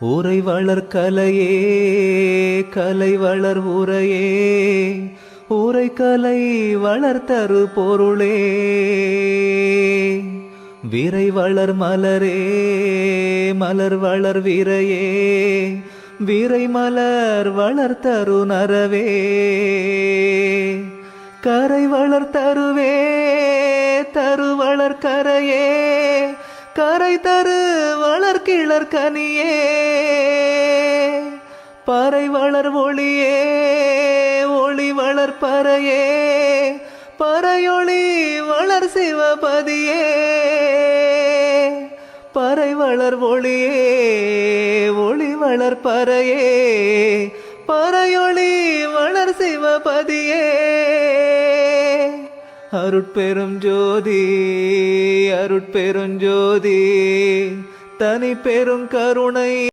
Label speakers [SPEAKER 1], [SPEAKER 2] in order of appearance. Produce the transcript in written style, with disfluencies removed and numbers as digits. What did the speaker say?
[SPEAKER 1] ஊரை வளர் கலையே கலை வளர் உரையே ஊரை கலை வளர்த்தரு பொருளே விரை வளர் மலரே மலர் வளர் விரையே விரை மலர் வளர்த்தரு நரவே கரை வளர் தருவே தரு வளர் கரையே கரை தரு வளர் கிளர் கனியே பறை வளர் ஒளியே ஒளி வளர் பறையே பறையொளி வளர் சிவபதியே பறை வளர் ஒளியே ஒளி வளர் பறையே பறையொளி வளர் சிவபதியே அருட்பெரும் ஜோதி அருட்பெரும் ஜோதி தனி பெரும் கருணை